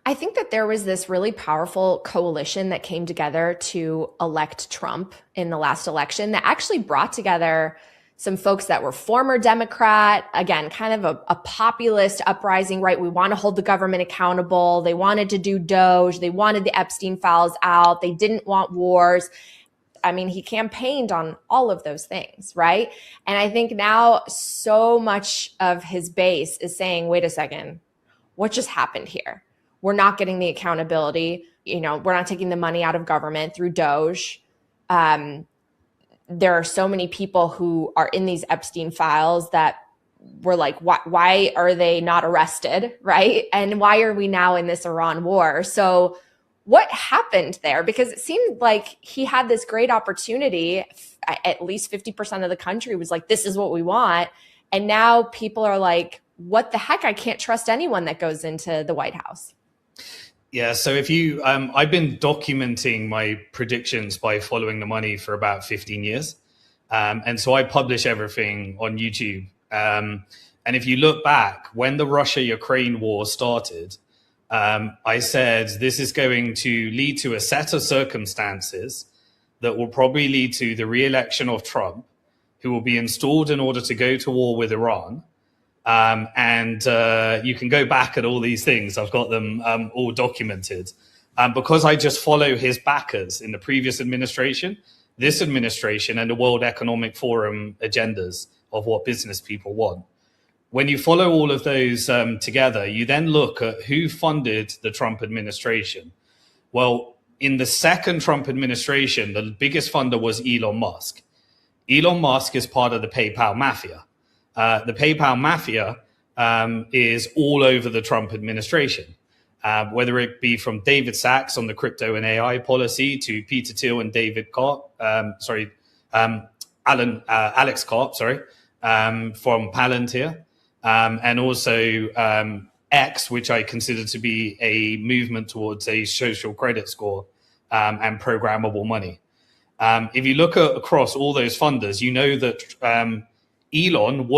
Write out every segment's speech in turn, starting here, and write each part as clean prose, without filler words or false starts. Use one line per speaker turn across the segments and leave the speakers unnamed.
I think that there was this really powerful coalition that came together to elect Trump in the last election that actually brought together some folks that were former Democrat, again, kind of a populist uprising, right? We want to hold the government accountable. They wanted to do Doge. They wanted the Epstein files out. They didn't want wars. I mean, he campaigned on all of those things, right? And I think now so much of his base is saying, wait a second, what just happened here? We're not getting the accountability. We're not taking the money out of government through Doge. There are so many people who are in these Epstein files that were like, why are they not arrested, right? And why are we now in this Iran war? So what happened there? Because it seemed like he had this great opportunity. At least 50% of the country was like, this is what we want. And now people are like, what the heck? I can't trust anyone that goes into the White House.
Yeah, so if you, I've been documenting my predictions by following the money for about 15 years. And so I publish everything on YouTube. And if you look back, when the Russia-Ukraine war started, I said, this is going to lead to a set of circumstances that will probably lead to the re-election of Trump, who will be installed in order to go to war with Iran. You can go back at all these things. I've got them all documented. Because I just follow his backers in the previous administration, this administration, and the World Economic Forum agendas of what business people want. When you follow all of those together, you then look at who funded the Trump administration. Well, in the second Trump administration, the biggest funder was Elon Musk. Elon Musk is part of the PayPal mafia. The PayPal mafia is all over the Trump administration, whether it be from David Sachs on the crypto and AI policy to Peter Thiel and Alex Karp, from Palantir, and also X, which I consider to be a movement towards a social credit score and programmable money. If you look across all those funders, you know that Elon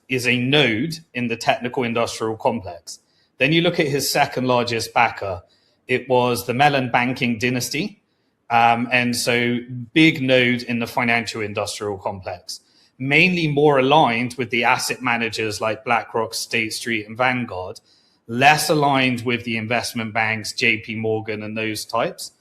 is a node in the technical industrial complex. Then you look at his second largest backer. It was the Mellon banking dynasty. And so big node in the financial industrial complex, mainly more aligned with the asset managers like BlackRock, State Street, and Vanguard, less aligned with the investment banks, JP Morgan, and those types.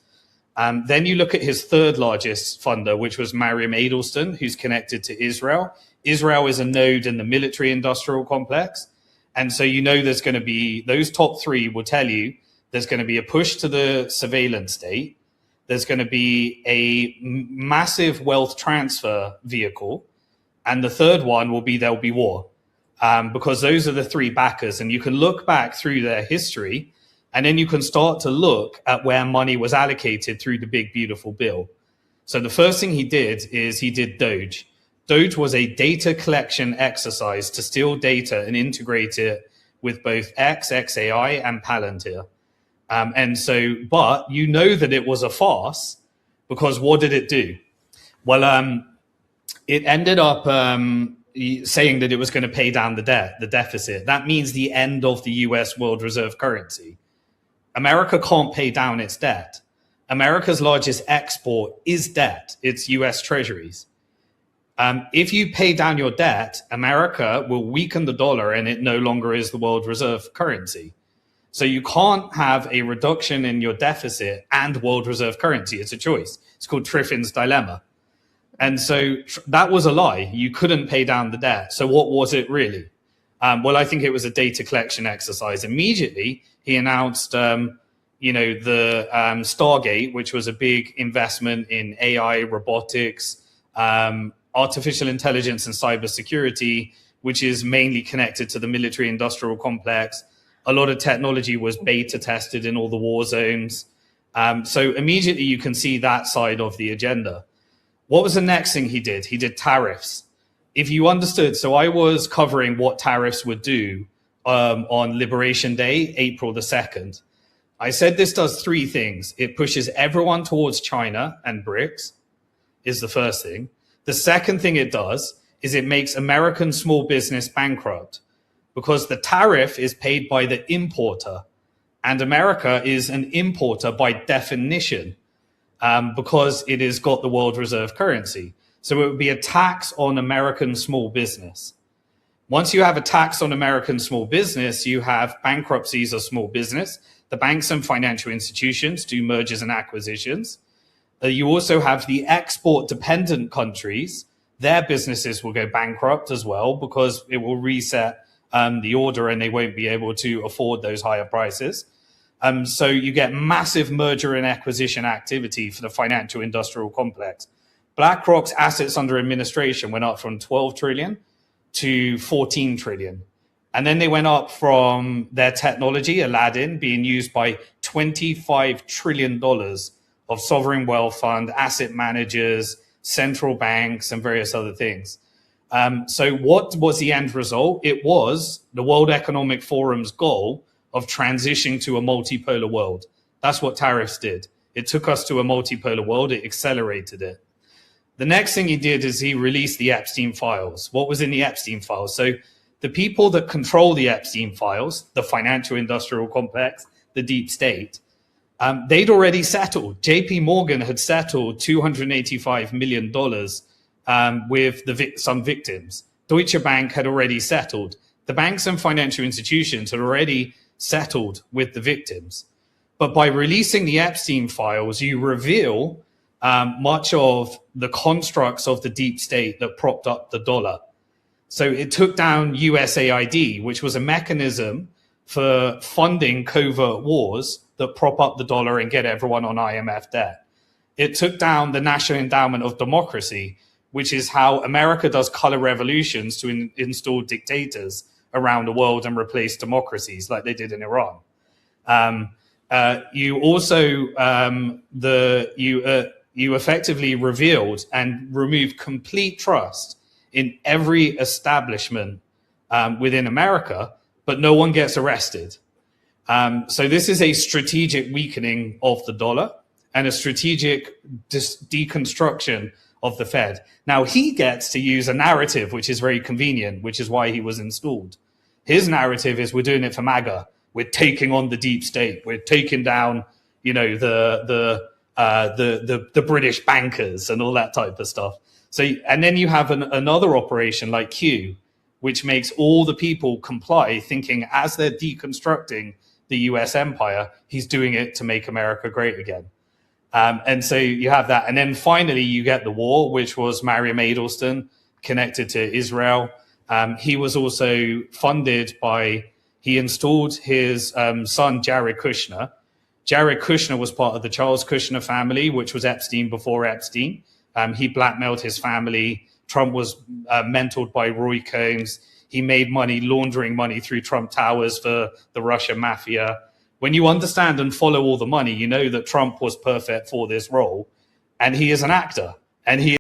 Then you look at his third largest funder, which was Mariam Edelstein, who's connected to Israel. Israel is a node in the military industrial complex. And so you know there's going to be, those top three will tell you there's going to be a push to the surveillance state. There's going to be a massive wealth transfer vehicle. And the third one will be there'll be war, because those are the three backers. And you can look back through their history, and then you can start to look at where money was allocated through the big, beautiful bill. So the first thing he did is he did Doge. Doge was a data collection exercise to steal data and integrate it with both XAI, and Palantir. But you know that it was a farce, because what did it do? Well, it ended up saying that it was going to pay down the deficit. That means the end of the US world reserve currency. America can't pay down its debt. America's largest export is debt. It's US treasuries. If you pay down your debt, America will weaken the dollar and it no longer is the world reserve currency. So you can't have a reduction in your deficit and world reserve currency. It's a choice. It's called Triffin's dilemma. And so that was a lie. You couldn't pay down the debt. So what was it really? Well, I think it was a data collection exercise. Immediately, he announced, the Stargate, which was a big investment in AI, robotics, artificial intelligence, and cybersecurity, which is mainly connected to the military industrial complex. A lot of technology was beta tested in all the war zones. So immediately you can see that side of the agenda. What was the next thing he did? He did tariffs. If you understood, so I was covering what tariffs would do on Liberation Day, April the 2nd. I said this does three things. It pushes everyone towards China and BRICS is the first thing. The second thing it does is it makes American small business bankrupt, because the tariff is paid by the importer And America is an importer by definition, because it has got the world reserve currency. So it would be a tax on American small business. Once you have a tax on American small business, you have bankruptcies of small business. The banks and financial institutions do mergers and acquisitions. You also have the export dependent countries. Their businesses will go bankrupt as well because it will reset the order and they won't be able to afford those higher prices. So you get massive merger and acquisition activity for the financial industrial complex. BlackRock's assets under administration went up from 12 trillion to 14 trillion. And then they went up from their technology, Aladdin, being used by $25 trillion of sovereign wealth fund, asset managers, central banks, and various other things. So what was the end result? It was the World Economic Forum's goal of transitioning to a multipolar world. That's what tariffs did. It took us to a multipolar world. It accelerated it. The next thing he did is he released the Epstein files. What was in the Epstein files? So the people that control the Epstein files, the financial industrial complex, the deep state, they'd already settled. JP Morgan had settled $285 million with some victims. Deutsche Bank had already settled. The banks and financial institutions had already settled with the victims. But by releasing the Epstein files, you reveal much of the constructs of the deep state that propped up the dollar. So it took down USAID, which was a mechanism for funding covert wars that prop up the dollar and get everyone on IMF debt. It took down the National Endowment of Democracy, which is how America does color revolutions to install dictators around the world and replace democracies like they did in Iran. You also you effectively revealed and removed complete trust in every establishment within America, but no one gets arrested. So this is a strategic weakening of the dollar and a strategic deconstruction of the Fed. Now he gets to use a narrative which is very convenient, which is why he was installed. His narrative is we're doing it for MAGA. We're taking on the deep state. We're taking down, the British bankers and all that type of stuff. So, and then you have another operation like Q, which makes all the people comply, thinking as they're deconstructing the US empire, he's doing it to make America great again. And so you have that. And then finally, you get the war, which was Mariam Edelstein connected to Israel. He was also funded by, he installed his son, Jared Kushner. Jared Kushner was part of the Charles Kushner family, which was Epstein before Epstein. He blackmailed his family. Trump was mentored by Roy Combs. He made money, laundering money through Trump Towers for the Russian mafia. When you understand and follow all the money, you know that Trump was perfect for this role. And he is an actor. And he